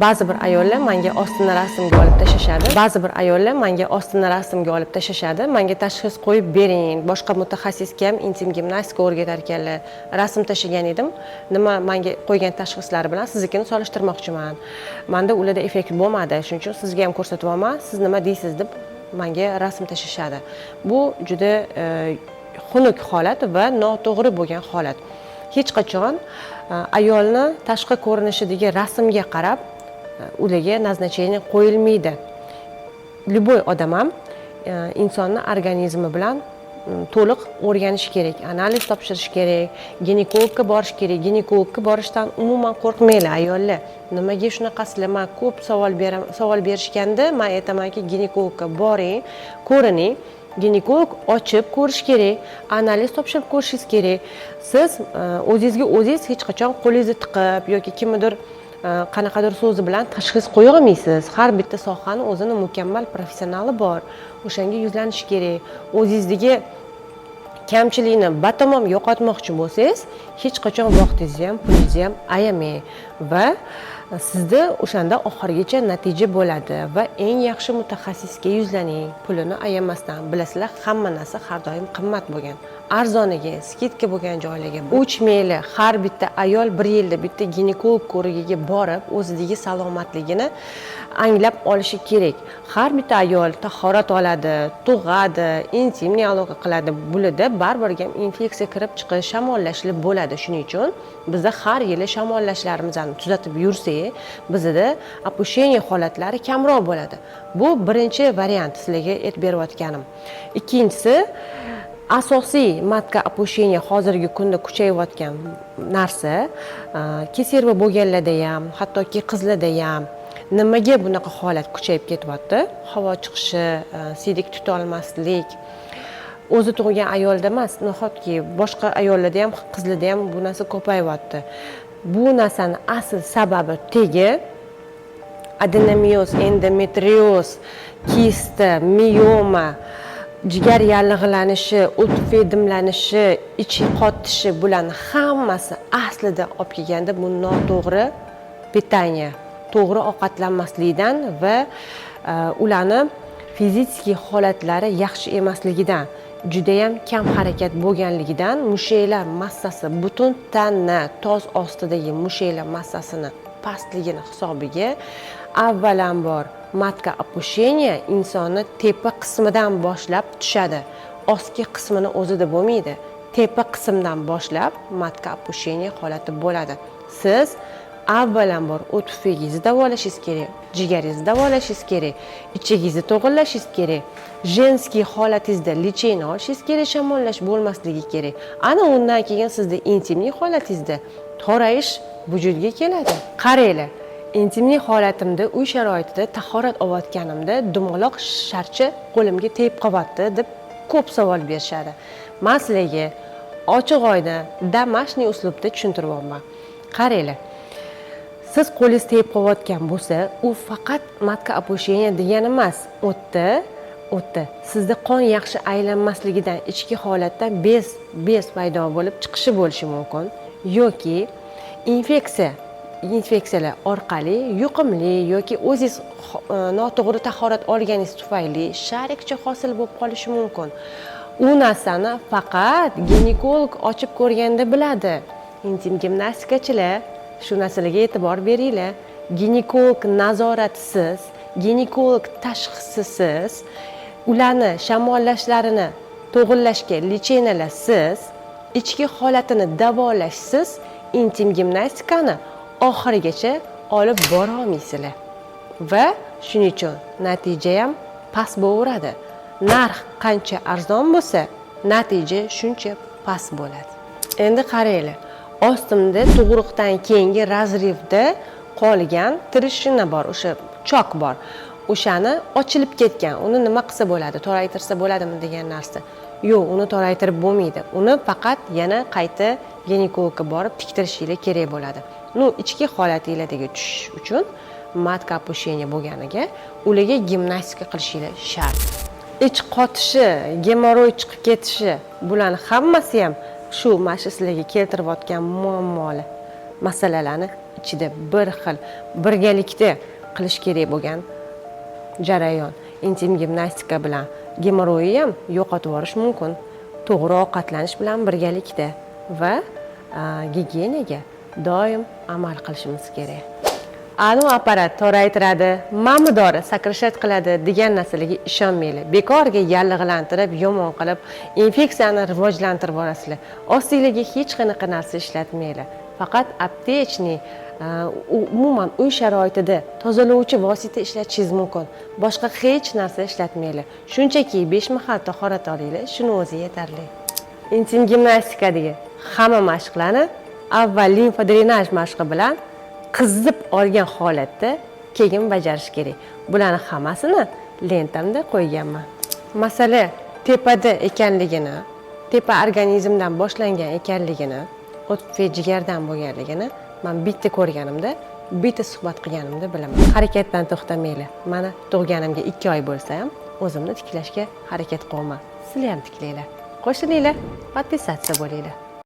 Ba'zi bir ayollar menga ostina rasmga olib tashlashadi. Ba'zi bir ayollar menga ostina rasmga olib tashlashadi. Menga tashxis qo'yib bering. Boshqa mutaxassisga ham intim gimnastika o'rgatar ekanlar. Rasm tashlagan edim. Nima menga qo'ygan tashxislari bilan siznikini solishtirmoqchiman. Menda ularda effekt bo'lmadi. Shuning uchun sizga ham ko'rsatyapman. Siz nima deysiz deb menga rasm tashlashadi. Bu juda xunuk holat va noto'g'ri bo'lgan holat. Hech qachon ayolni tashqi ko'rinishidagi rasmga qarab ularga назначение qo'yilmaydi. Любой odam ham insonni organizmi bilan to'liq o'rganish kerak, analiz topshirish kerak, ginekologga borish kerak. Ginekologga borishdan umuman qo'rqmanglar ayollar. Nimaga shunaqasizlar? Men ko'p savol berishganda men aytamanki, ginekologga boring, ko'rining. Ginekolog ochib ko'rish kerak, analiz topshirib ko'rishingiz kerak. Siz o'zingizga o'zingiz hech qachon qo'lingizni tiqib yoki kimnidir qanaqadir so'zi bilan tashxis qo'ya olmaysiz. Har bitta sohani o'zini mukammal professionali bor. O'shanga yuzlanish kerak. O'zingizdagi kamchilikni batamom yo'qotmoqchi bo'lsangiz, hech qachon vaqtingizni ham, pulingizni ham ayamang va sizda o'shanda oxirigacha natija bo'ladi va eng yaxshi mutaxassisga yuzlaning. Pulini ayamasdan. Bilasizlar, hamma narsa har doim qimmat bo'lgan. Arzoniga, skidka bo'lgan joylarga o'chmanglar. Har bitta ayol bir yilda bitta ginekolog ko'rigiga borib, o'zidagi salomatligini anglab olishi kerak. Har bitta ayol tahorat oladi, tug'adi, intimniy aloqa qiladi. Bularda baribir ham infeksiya kirib chiqish, shamollashlar bo'ladi. Shuning uchun bizda har yili shamollashlarimizni tuzatib yursak, bizda opущение holatlari kamroq bo'ladi. Bu birinchi variant sizlarga aytib berayotganim. Ikkinchisi, asosiy matka opущение hozirgi kunda kuchayayotgan narsa, keserva bo'lganlarda ham, hattoki qizlarda ham nimaga bunaqa holat kuchayib ketyapti? Havo chiqishi, siydik tuta olmaslik, o'zi tug'ilgan ayolda emas, nahotki boshqa ayollarda ham, qizlarda ham bu narsa ko'payyapti. Bu narsani asl sababi tegi adenomioz, endometrioz, kista, mioma, jigar yallig'lanishi, o't fedimlanishi, ichi qotishi bulan hammasi aslida olib kelganda bu noto'g'ri pitaniya, to'g'ri ovqatlanmaslikdan va ularni fiziki holatlari yaxshi emasligidan, juda ham kam harakat bo'lganligidan, mushaklar massasi, butun tanni toz ostidagi mushaklar massasini pastligini hisobiga avvalambor matka opущение insonni tepa qismidan boshlab tushadi. Ostki qismini o'zida bo'lmaydi. Tepa qismdan boshlab matka opущение holati bo'ladi. Siz avvalambor o't tufayligingizni davolashingiz kerak, jigaringizni davolashingiz kerak, ichingizni to'g'irlashingiz kerak, jenskiy holatingizda lecheniya olishingiz kerak, shamollash bo'lmasligi kerak. Ana undan keyin sizda intimniy holatingizda to'rayish vujudga keladi. Qaranglar, intimniy holatimda uy sharoitida tahorat olayotganimda dumaloq sharcha qo'limga tegib qolyapti deb ko'p savol berishadi. Men sizlarga ochiq oydin домашний uslubda tushuntiryapman. Qaranglar, siz qo'lingiz tegib qolayotgan bo'lsa, u faqat matka opущение degani emas. O'tda sizda qon yaxshi aylanmasligidan, ichki holatdan bez paydo bo'lib chiqishi bo'lishi mumkin yoki infeksiyalar orqali yuqumli yoki o'zingiz noto'g'ri tahorat olganingiz tufayli sharikcha hosil bo'lib qolishi mumkin. U narsani faqat ginekolog ochib ko'rganda biladi. Intim gimnastikachilar shu narsalarga e'tibor beringlar. Ginekolog nazoratisiz, ginekolog tashxisisiz, ularni shamollashlarini to'g'irlashga lecheniyalarsiz, ichki holatini davolashsiz intim gimnastikani oxirigacha olib bora olmaysizlar. Va shuning uchun natija ham past bo'laveradi. Narx qancha arzon bo'lsa, natija shuncha past bo'ladi. Endi qaranglar, ostimda tug'ruqdan keyingi razrivda qolgan trishina bor, o'sha chok bor. O'shani ochilib ketgan. Uni nima qilsa bo'ladi? Toraytirsa bo'ladimi degan narsa. Yo'q, uni toraytirib bo'lmaydi. Uni faqat yana qayta ginekologga borib tiktirishingiz kerak bo'ladi. Ichki holatinglardagi tushish uchun matka opущение bo'lganiga ularga gimnastika qilishingiz shart. Ich qotishi, gemoroy chiqib ketishi, bularning hammasi ham shu mana sizlarga keltirib o'tgan muammolar, masalalarni ichida bir xil birgalikda qilish kerak bo'lgan jarayon. Intim gimnastika bilan gemoroyni ham yo'qotib yuborish mumkin. To'g'ri ovqatlanish bilan birgalikda va gigiyenaga doim amal qilishimiz kerak. Anu apparat toraytiradi, mamidori sakrashat qiladi degan narsalarga ishonmanglar. Bekorga yallig'lantirib, yomon qilib, infeksiyani rivojlantirib borasizlar. Ostinglarga hech qanaqa narsa ishlatmanglar. Faqat aptechniy umuman uy sharoitida tozalovchi vosita ishlatishingiz mumkin. Boshqa hech narsa ishlatmanglar. Shunchaki 5 mahal tahorat olinglar, shuni o'zi yetarli. Intim gimnastikadagi hamma mashqlarni avval limfa drenaj mashqi bilan qizib olgan holatda keyin bajarish kerak. Bularning hammasini lentamda qo'yganman. Masala tepada ekanligini, tepa organizmdan boshlangan ekanligini, o't va jigardan bo'lganligini men bitta ko'rganimda, bitta suhbat qilganimda bilaman. Harakatdan to'xtamanglar. Mana tug'ganimga 2 oy bo'lsa ham o'zimni tiklashga harakat qilaman. Sizlar ham tiklanglar. Qo'shilinglar, podpisatsiya bo'linglar.